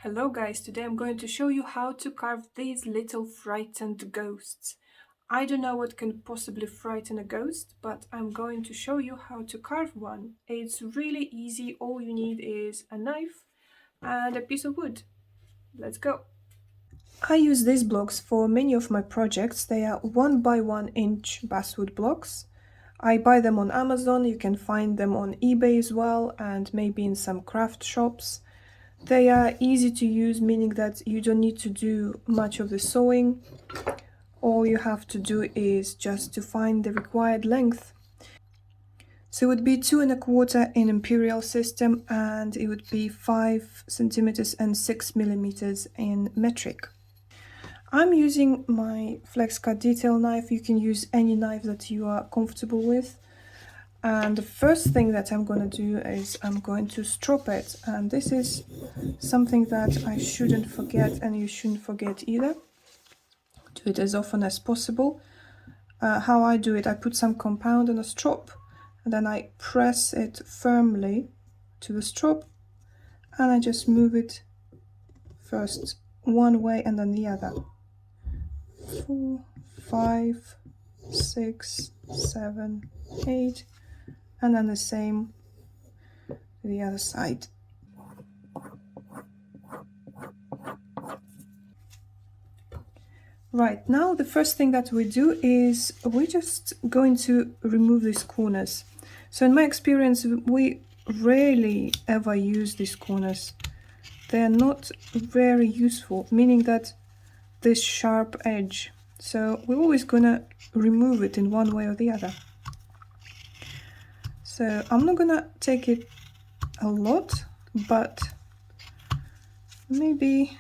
Hello guys, today I'm going to show you how to carve these little frightened ghosts. I don't know what can possibly frighten a ghost, but I'm going to show you how to carve one. It's really easy, all you need is a knife and a piece of wood. Let's go! I use these blocks for many of my projects. They are 1 by 1 inch basswood blocks. I buy them on Amazon, you can find them on eBay as well, and maybe in some craft shops. They are easy to use, meaning that you don't need to do much of the sewing. All you have to do is just to find the required length. So it would be 2¼ in imperial system, and it would be 5 centimeters and 6 millimeters in metric. I'm using my flex cut detail knife. You can use any knife that you are comfortable with. And the first thing that I'm going to do is I'm going to strop it, and this is something that I shouldn't forget, and you shouldn't forget either. Do it as often as possible. How I do it, I put some compound on a strop, and then I press it firmly to the strop, and I just move it first one way and then the other. 4, 5, 6, 7, 8, and then the same to the other side. Right, now the first thing that we do is we're just going to remove these corners. So in my experience, we rarely ever use these corners. They're not very useful, meaning that this sharp edge. So we're always gonna remove it in one way or the other. So I'm not gonna take it a lot, but maybe,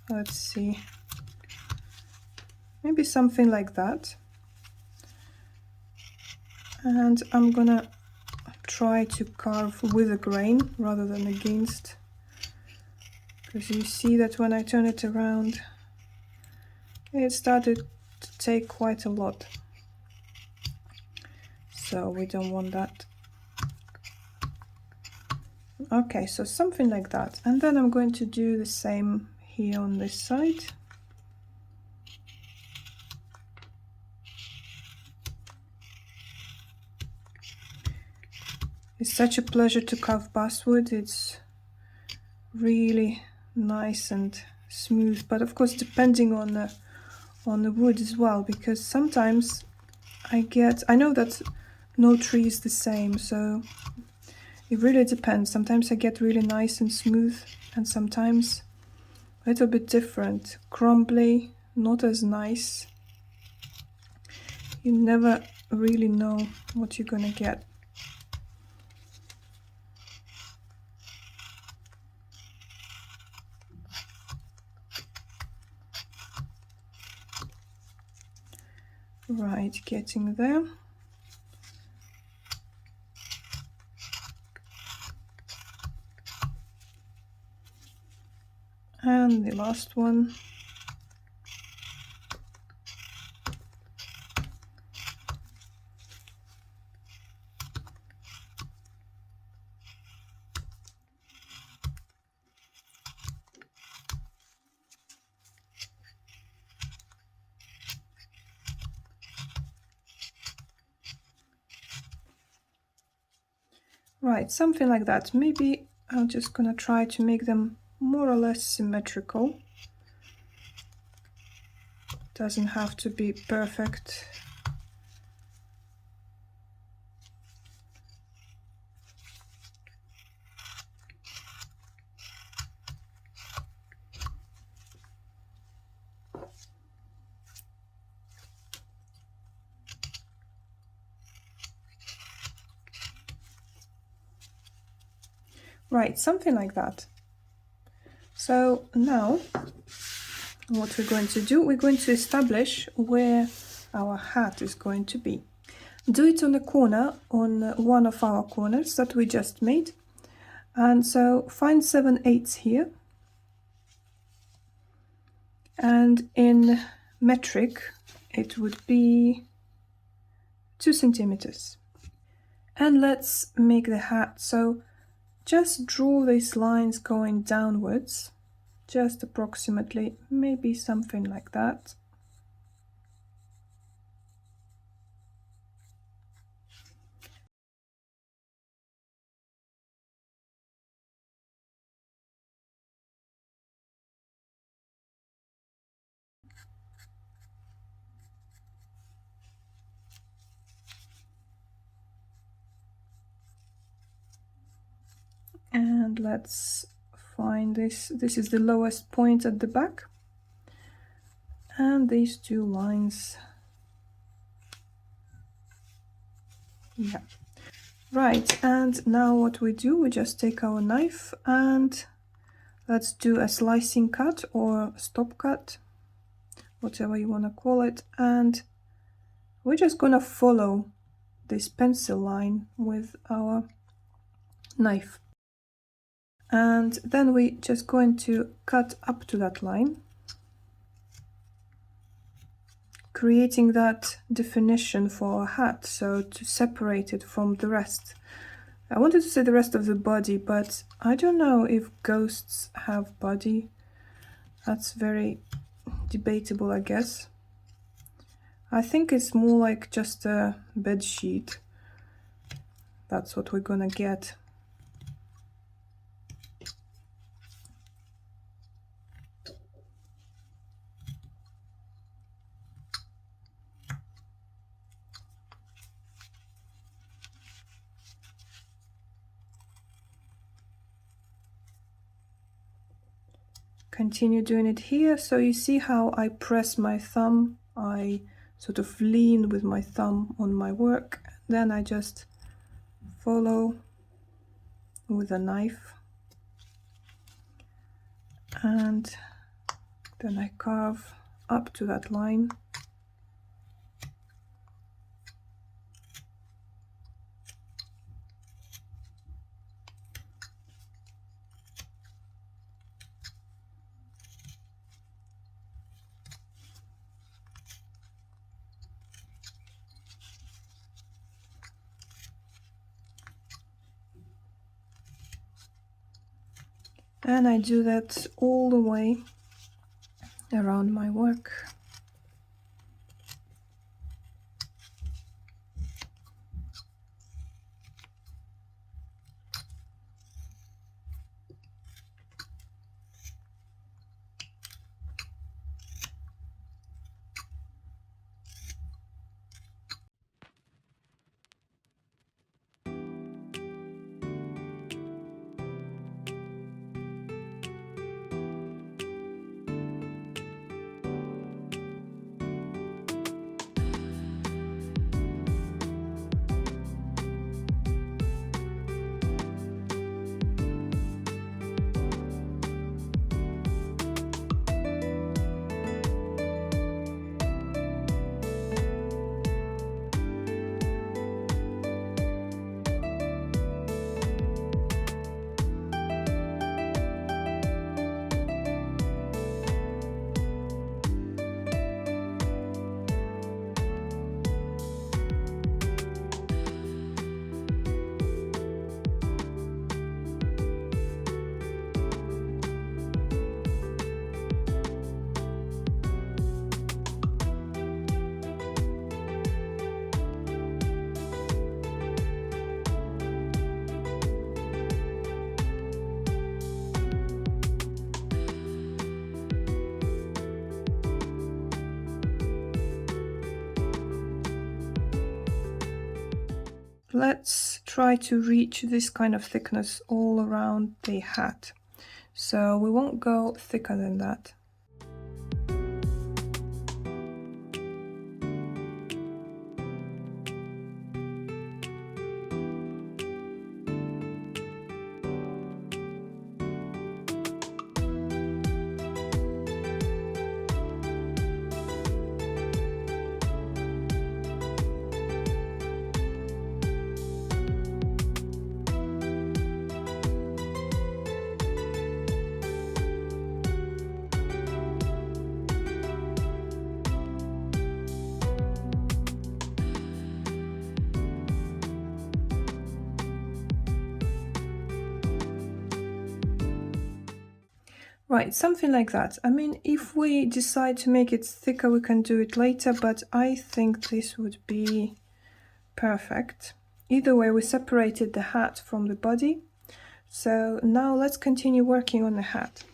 let's see, maybe something like that. And I'm gonna try to carve with a grain rather than against, because you see that when I turn it around, it started to take quite a lot. So we don't want that. Okay, so something like that. And then I'm going to do the same here on this side. It's such a pleasure to carve basswood. It's really nice and smooth, but of course depending on the wood as well, because sometimes I know that no tree is the same, so it really depends. Sometimes I get really nice and smooth, and sometimes a little bit different, crumbly, not as nice. You never really know what you're gonna get. Right, getting there. And the last one. Right, something like that. Maybe I'm just gonna try to make them more or less symmetrical. Doesn't have to be perfect. Right, something like that. So now what we're going to do, we're going to establish where our hat is going to be. Do it on a corner, on one of our corners that we just made. And so find 7/8 here. And in metric, it would be 2 centimeters. And let's make the hat. So Just draw these lines going downwards, just approximately, maybe something like that. And let's find this. This is the lowest point at the back. And these two lines. Yeah. Right, and now what we do, we just take our knife and let's do a slicing cut or stop cut, whatever you want to call it. And we're just going to follow this pencil line with our knife. And then we're just going to cut up to that line, creating that definition for our hat, so to separate it from the rest. I wanted to say the rest of the body, but I don't know if ghosts have body. That's very debatable, I guess. I think it's more like just a bed sheet. That's what we're gonna get. Continue doing it here. So you see how I press my thumb, I sort of lean with my thumb on my work, then I just follow with a knife, and then I carve up to that line. And I do that all the way around my work. Let's try to reach this kind of thickness all around the hat. So we won't go thicker than that. Right, something like that. I mean, if we decide to make it thicker, we can do it later, but I think this would be perfect. Either way, we separated the hat from the body. So now let's continue working on the hat.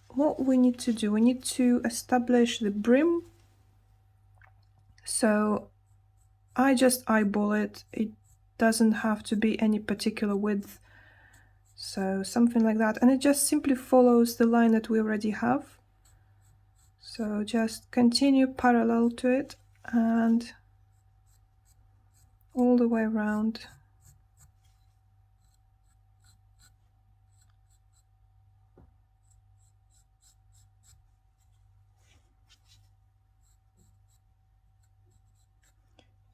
What we need to do, we need to establish the brim. So I just eyeball it. It doesn't have to be any particular width. So something like that. And it just simply follows the line that we already have. So just continue parallel to it and all the way around.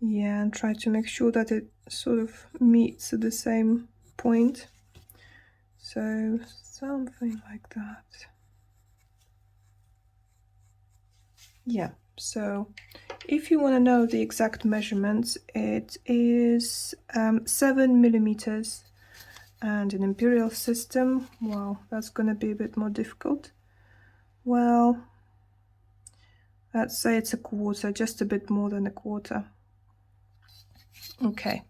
Yeah, and try to make sure that it sort of meets at the same point. So something like that. Yeah, so if you want to know the exact measurements, it is 7 millimeters, and an imperial system, well, that's going to be a bit more difficult. Well, let's say it's a quarter, just a bit more than a quarter. Okay,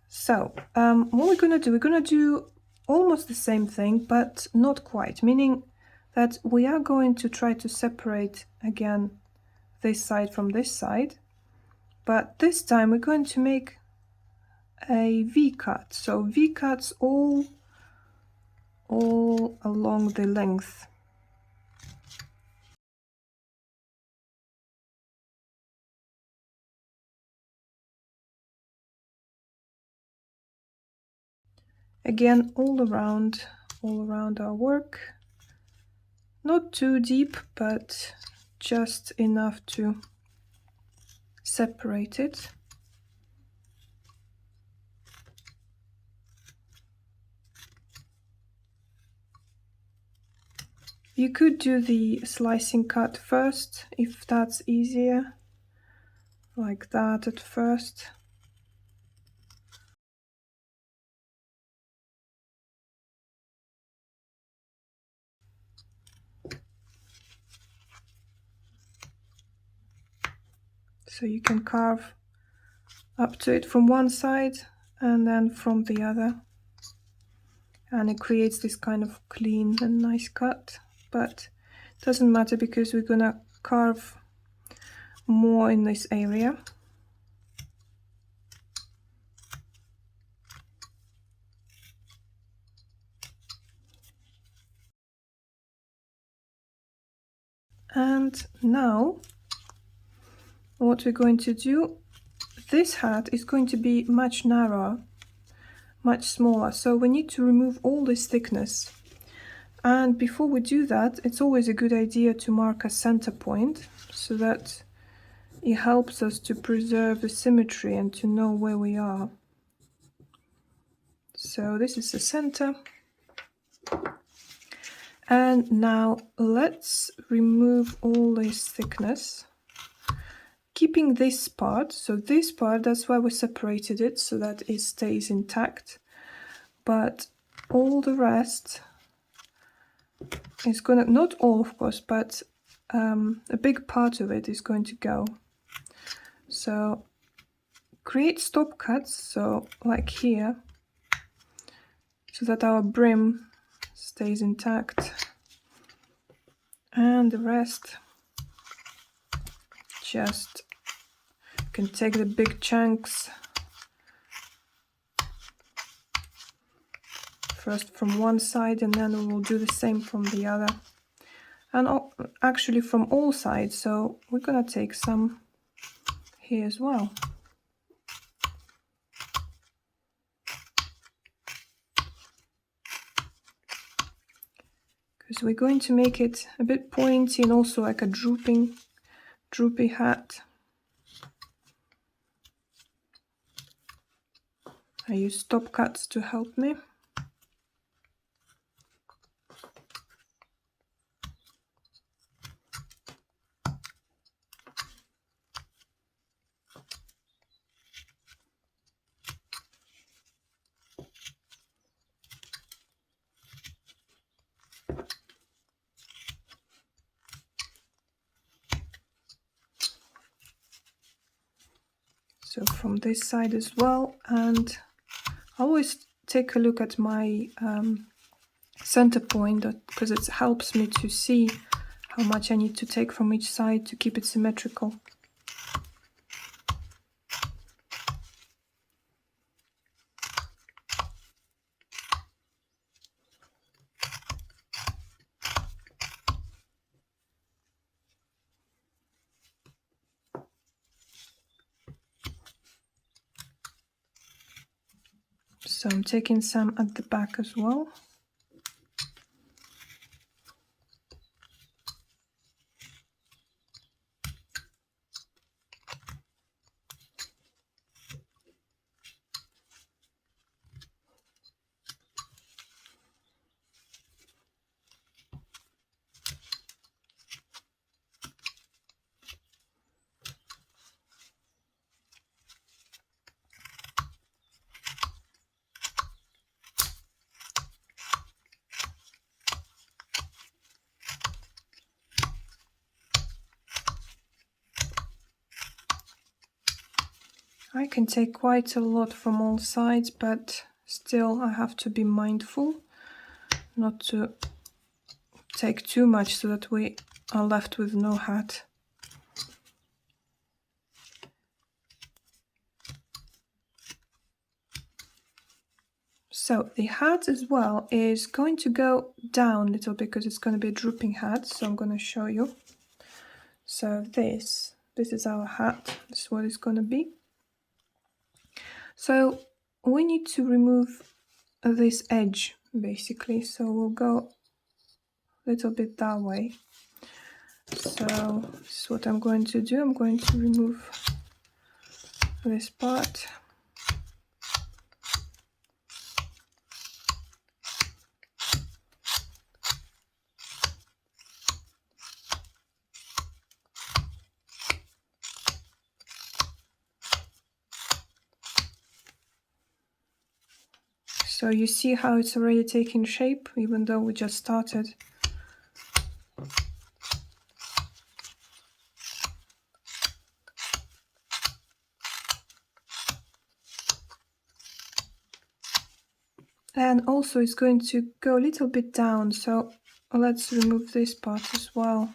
so what we're going to do, we're going to do almost the same thing, but not quite, meaning that we are going to try to separate again this side from this side, but this time we're going to make a V-cut. So V-cuts all along the length. Again, all around our work. Not too deep, but just enough to separate it. You could do the slicing cut first, if that's easier, like that at first. So you can carve up to it from one side and then from the other. And it creates this kind of clean and nice cut, but it doesn't matter because we're gonna carve more in this area. And now what we're going to do, this hat is going to be much narrower, much smaller, so we need to remove all this thickness. And before we do that, it's always a good idea to mark a center point so that it helps us to preserve the symmetry and to know where we are. So this is the center. And now let's remove all this thickness, keeping this part. So this part, that's why we separated it, so that it stays intact. But all the rest is gonna, not all of course, but a big part of it is going to go. So create stop cuts, so like here, so that our brim stays intact, and the rest just, you can take the big chunks first from one side and then we will do the same from the other, and actually from all sides. So we're gonna take some here as well. Because we're going to make it a bit pointy and also like a droopy hat. I use stop cuts to help me. So from this side as well, and I always take a look at my center point because it helps me to see how much I need to take from each side to keep it symmetrical. So I'm taking some at the back as well. I can take quite a lot from all sides, but still I have to be mindful not to take too much so that we are left with no hat. So the hat as well is going to go down a little bit because it's going to be a drooping hat, so I'm going to show you. So this is our hat, this is what it's going to be. So we need to remove this edge basically, so we'll go a little bit that way. So this is what I'm going to do. I'm going to remove this part. So you see how it's already taking shape, even though we just started. And also it's going to go a little bit down, so let's remove this part as well.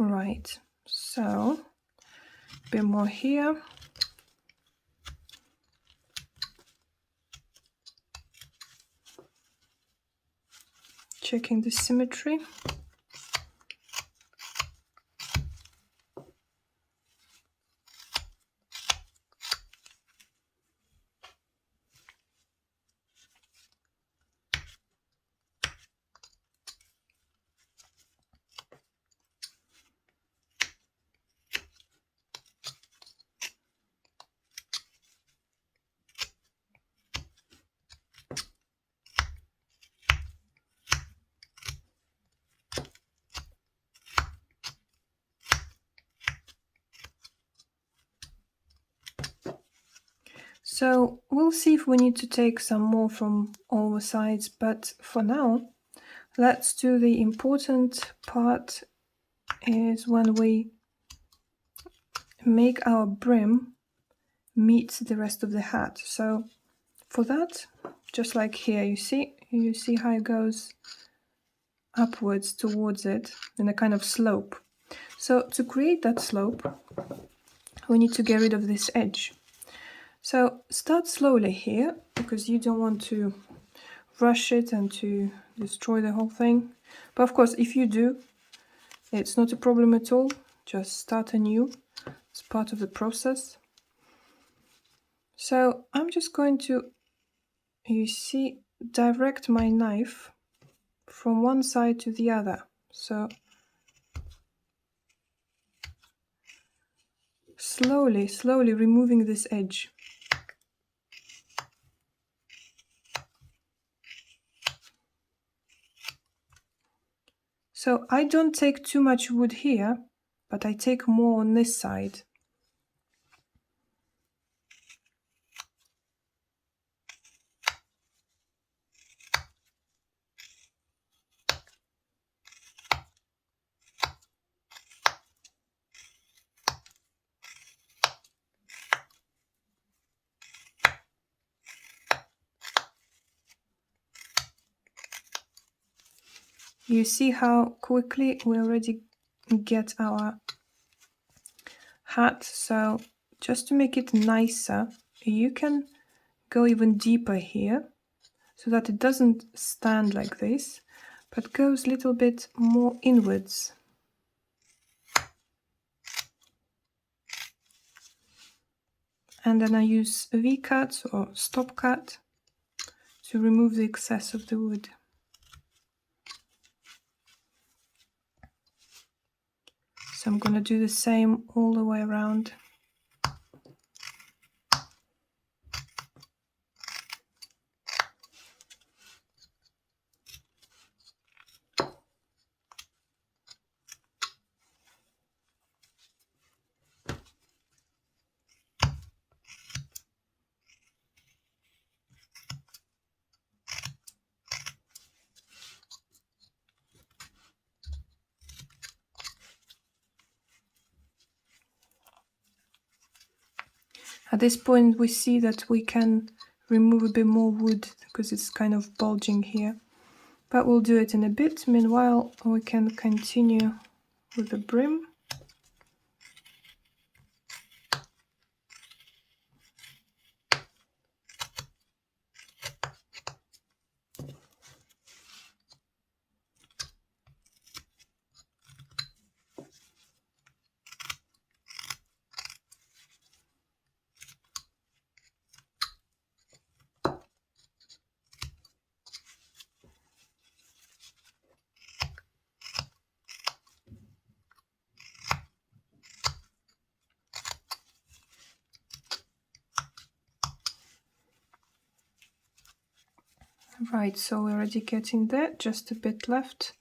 Right, so a bit more here. Checking the symmetry. So we'll see if we need to take some more from all the sides, but for now, let's do the important part, is when we make our brim meet the rest of the hat. So for that, just like here, you see how it goes upwards towards it in a kind of slope. So to create that slope, we need to get rid of this edge. So start slowly here, because you don't want to rush it and to destroy the whole thing. But of course, if you do, it's not a problem at all. Just start anew. It's part of the process. So I'm just going to, you see, direct my knife from one side to the other. So slowly removing this edge. So I don't take too much wood here, but I take more on this side. You see how quickly we already get our hat. So just to make it nicer, you can go even deeper here so that it doesn't stand like this, but goes a little bit more inwards. And then I use a V-cut or stop cut to remove the excess of the wood. So I'm going to do the same all the way around. At this point we see that we can remove a bit more wood because it's kind of bulging here, but we'll do it in a bit. Meanwhile we can continue with the brim. Right, so we're already getting there, just a bit left.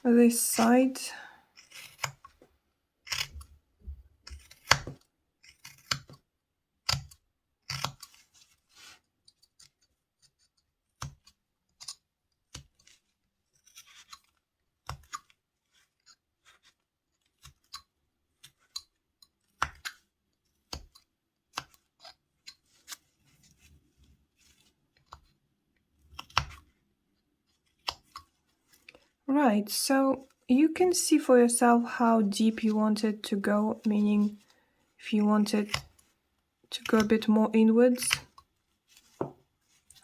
This side. Right, so you can see for yourself how deep you want it to go, meaning if you want it to go a bit more inwards, I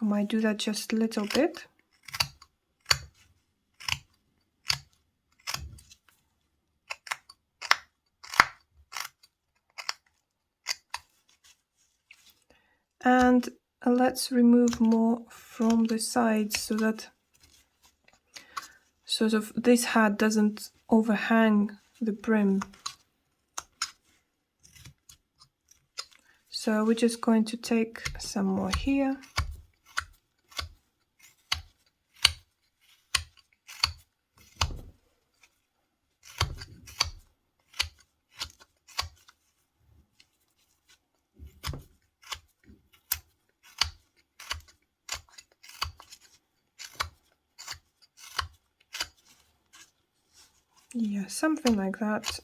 might do that just a little bit. And let's remove more from the sides so that sort of this hat doesn't overhang the brim. So we're just going to take some more here. Yeah, something like that.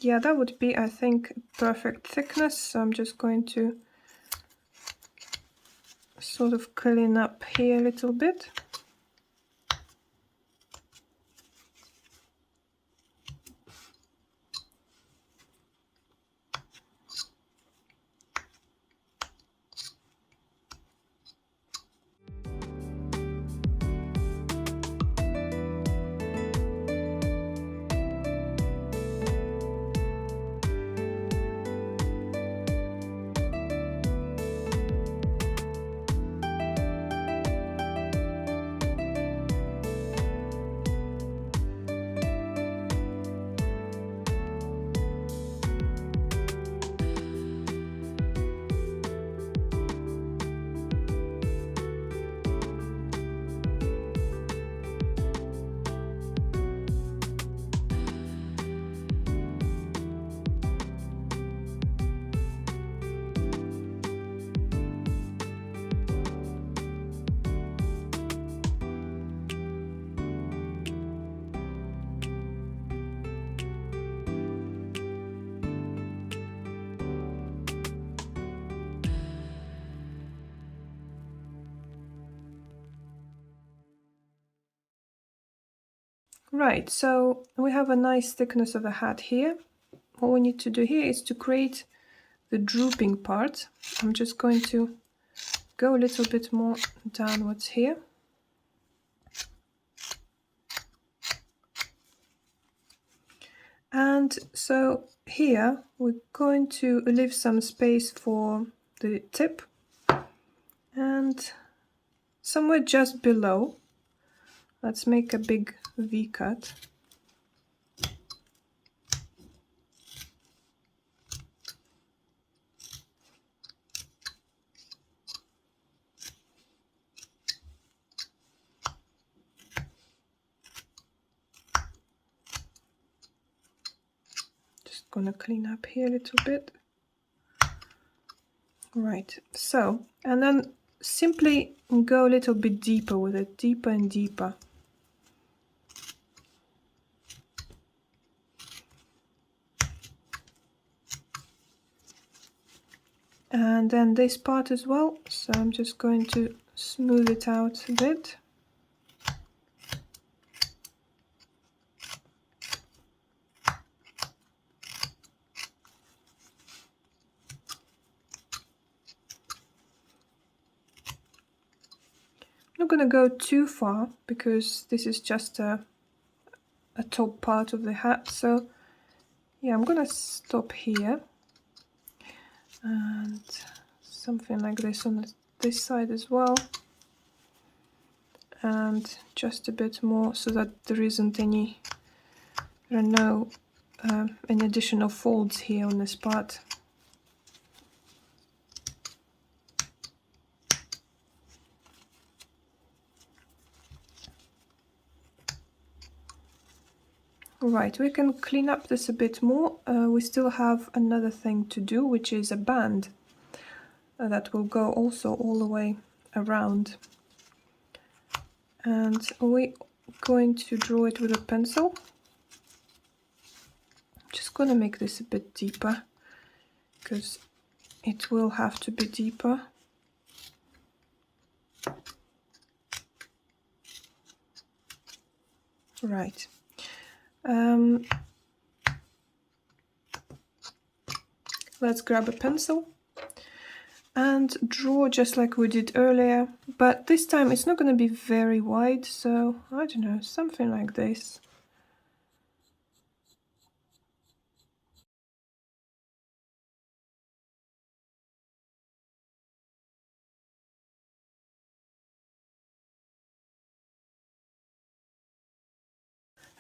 Yeah, that would be, I think, perfect thickness. So I'm just going to sort of clean up here a little bit. Right, so we have a nice thickness of a hat here. What we need to do here is to create the drooping part. I'm just going to go a little bit more downwards here. And so here we're going to leave some space for the tip, and somewhere just below, let's make a big V cut. Just gonna clean up here a little bit. Right, so, and then simply go a little bit deeper with it, deeper and deeper. And then this part as well, so I'm just going to smooth it out a bit. I'm not going to go too far because this is just a top part of the hat, so yeah, I'm going to stop here and something like this on this side as well, and just a bit more so that there isn't any, there are no any additional folds here on this part. Right, we can clean up this a bit more. We still have another thing to do, which is a band that will go also all the way around. And we're going to draw it with a pencil. I'm just going to make this a bit deeper because it will have to be deeper. Right. Let's grab a pencil and draw just like we did earlier, but this time it's not going to be very wide, so I don't know, something like this.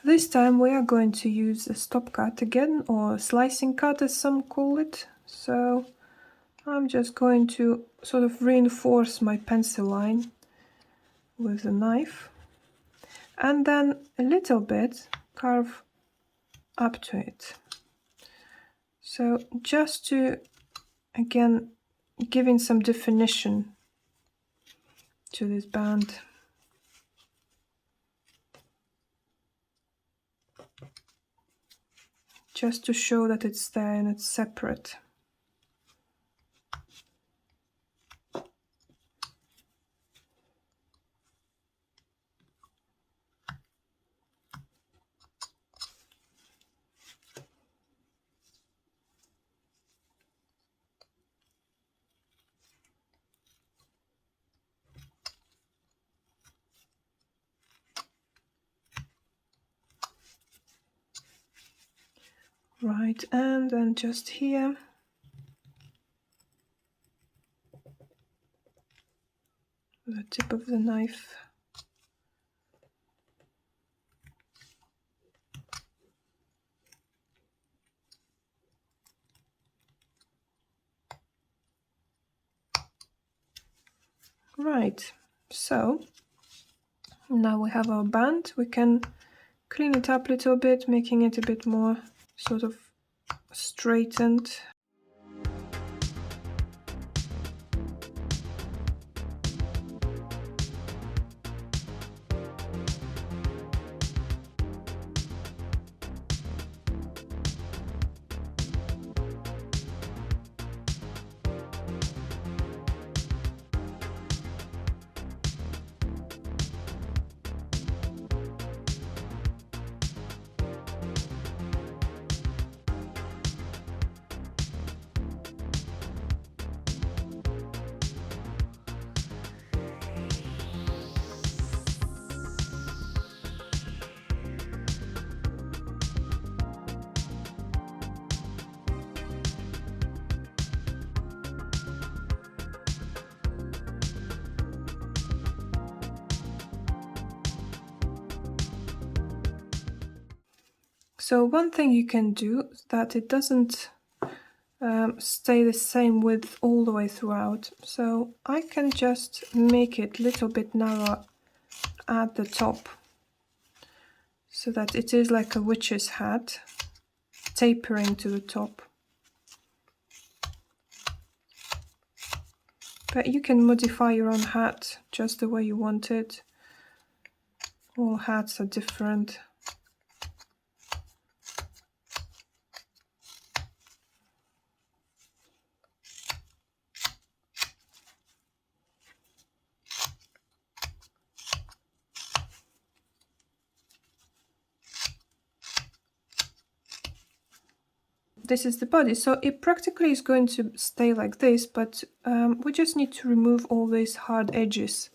This time we are going to use a stop cut again, or slicing cut as some call it. So I'm just going to sort of reinforce my pencil line with a knife and then a little bit carve up to it. So just to, again, giving some definition to this band. Just to show that it's there and it's separate. Right, and then just here, the tip of the knife. Right, so now we have our band. We can clean it up a little bit, making it a bit more sort of straightened. So one thing you can do that it doesn't stay the same width all the way throughout. So I can just make it a little bit narrower at the top so that it is like a witch's hat, tapering to the top. But you can modify your own hat just the way you want it. All hats are different. This is the body, so it practically is going to stay like this, but we just need to remove all these hard edges.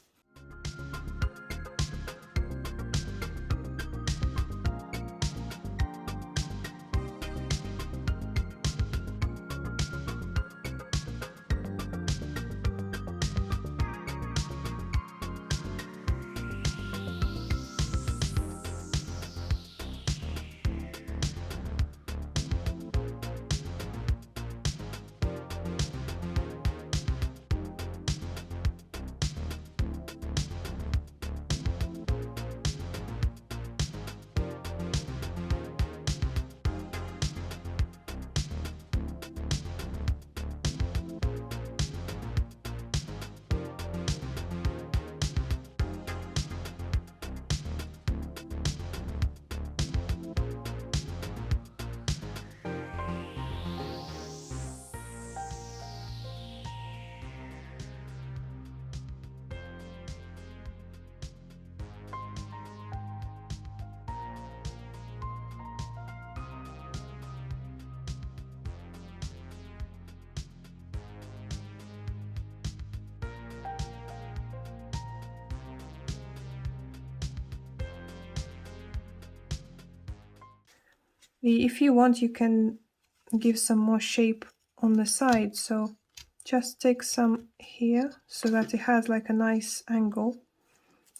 If you want, you can give some more shape on the side, so just take some here so that it has like a nice angle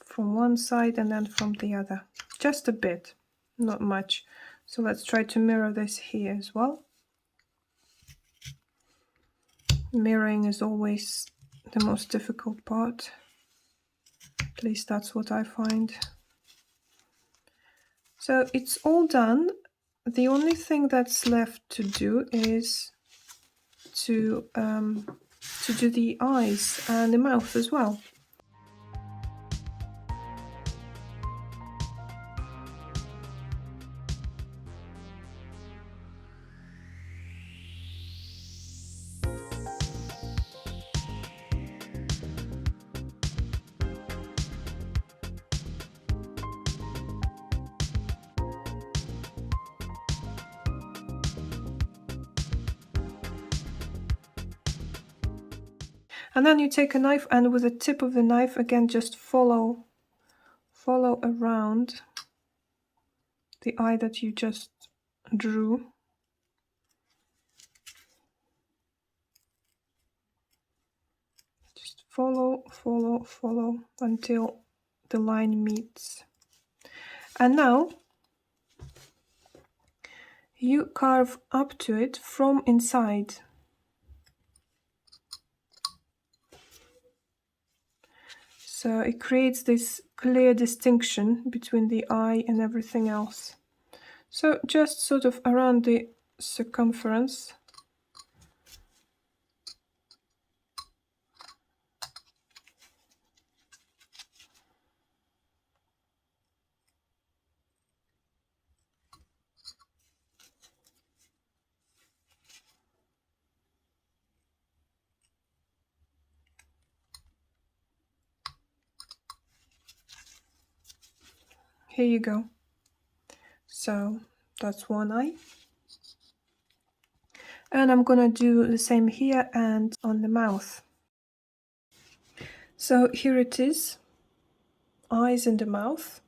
from one side and then from the other. Just a bit, not much. So let's try to mirror this here as well. Mirroring is always the most difficult part. At least that's what I find. So it's all done. The only thing that's left to do is to do the eyes and the mouth as well. And then you take a knife and with the tip of the knife again just follow around the eye that you just drew. Just follow until the line meets. And now you carve up to it from inside. So it creates this clear distinction between the eye and everything else. So just sort of around the circumference. Here you go. So that's one eye. And I'm gonna do the same here and on the mouth. So here it is, eyes in the mouth.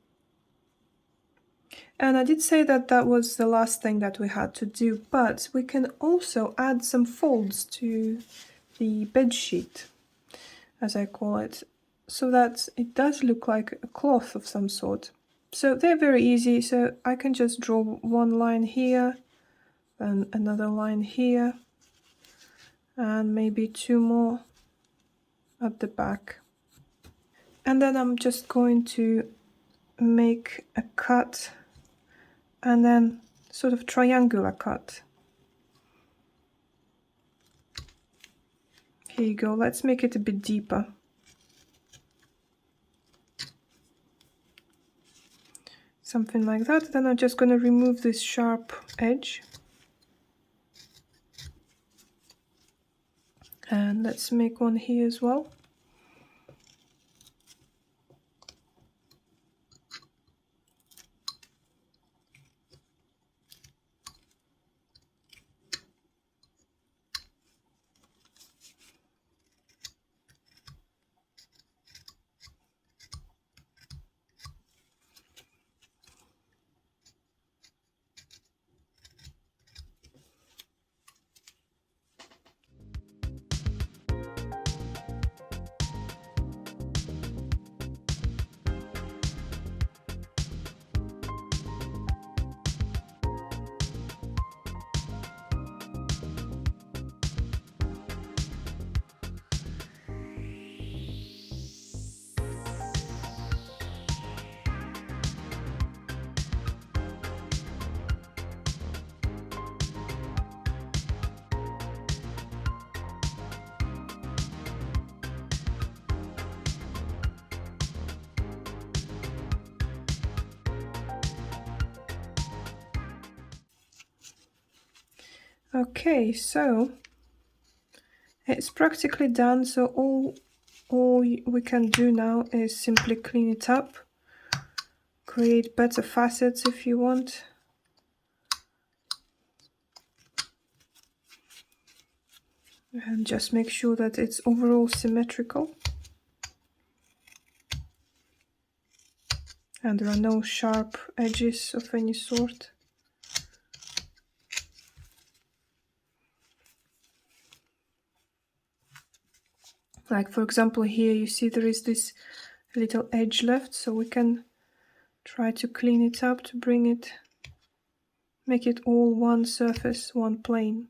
And I did say that that was the last thing that we had to do, but we can also add some folds to the bed sheet, as I call it, so that it does look like a cloth of some sort. So they're very easy, so I can just draw one line here and another line here and maybe two more at the back. And then I'm just going to make a cut and then sort of triangular cut. Here you go, let's make it a bit deeper. Something like that. Then I'm just going to remove this sharp edge. And let's make one here as well. Okay, so it's practically done. So all we can do now is simply clean it up, create better facets if you want. And just make sure that it's overall symmetrical. And there are no sharp edges of any sort. Like for example here you see there is this little edge left, so we can try to clean it up to bring it, make it all one surface, one plane.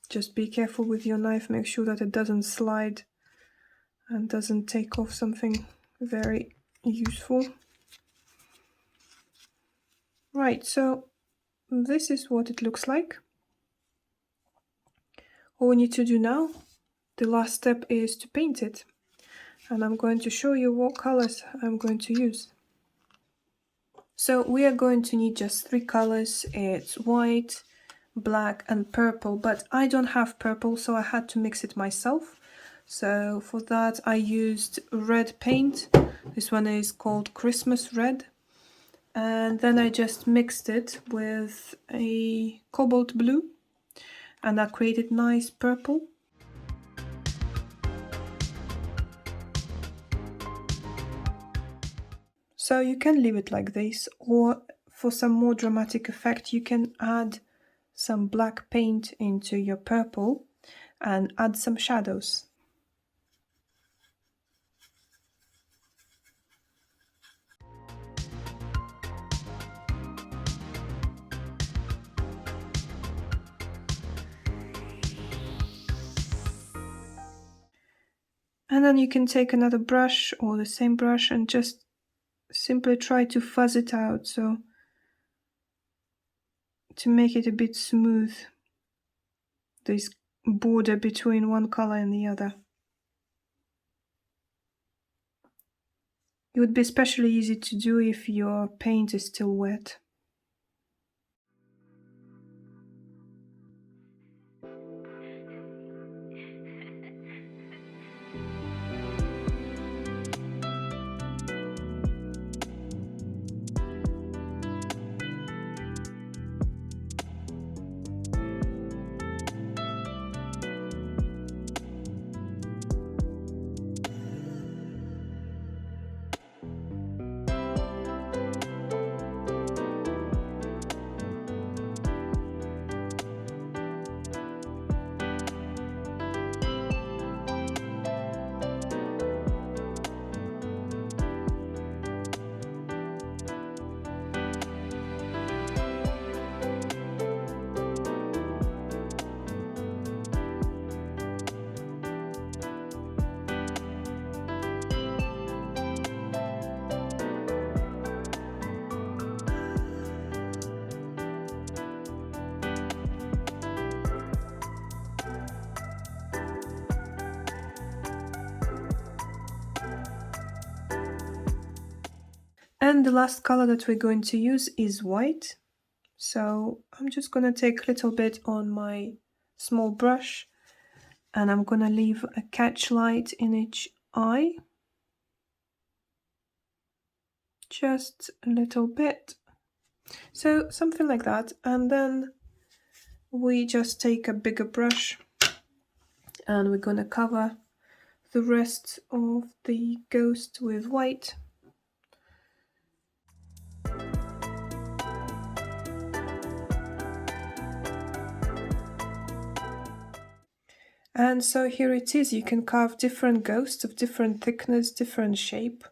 Just be careful with your knife, make sure that it doesn't slide and doesn't take off something very useful. Right, so this is what it looks like. All we need to do now, the last step, is to paint it. And I'm going to show you what colors I'm going to use. So we are going to need just 3 colors. It's white, black and purple, but I don't have purple, so I had to mix it myself. So for that I used red paint. This one is called Christmas Red. And then I just mixed it with a cobalt blue and I created nice purple. So you can leave it like this, or for some more dramatic effect you can add some black paint into your purple and add some shadows. And then you can take another brush or the same brush and just simply try to fuzz it out, so to make it a bit smooth, this border between one color and the other. It would be especially easy to do if your paint is still wet. And the last color that we're going to use is white. So I'm just going to take a little bit on my small brush and I'm going to leave a catch light in each eye. Just a little bit. So something like that. And then we just take a bigger brush and we're going to cover the rest of the ghost with white. And so here it is. You can carve different ghosts of different thickness, different shape,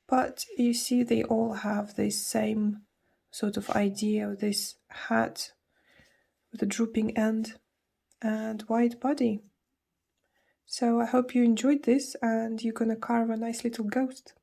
but you see they all have this same sort of idea of this hat with a drooping end and white body. So I hope you enjoyed this and you're gonna carve a nice little ghost.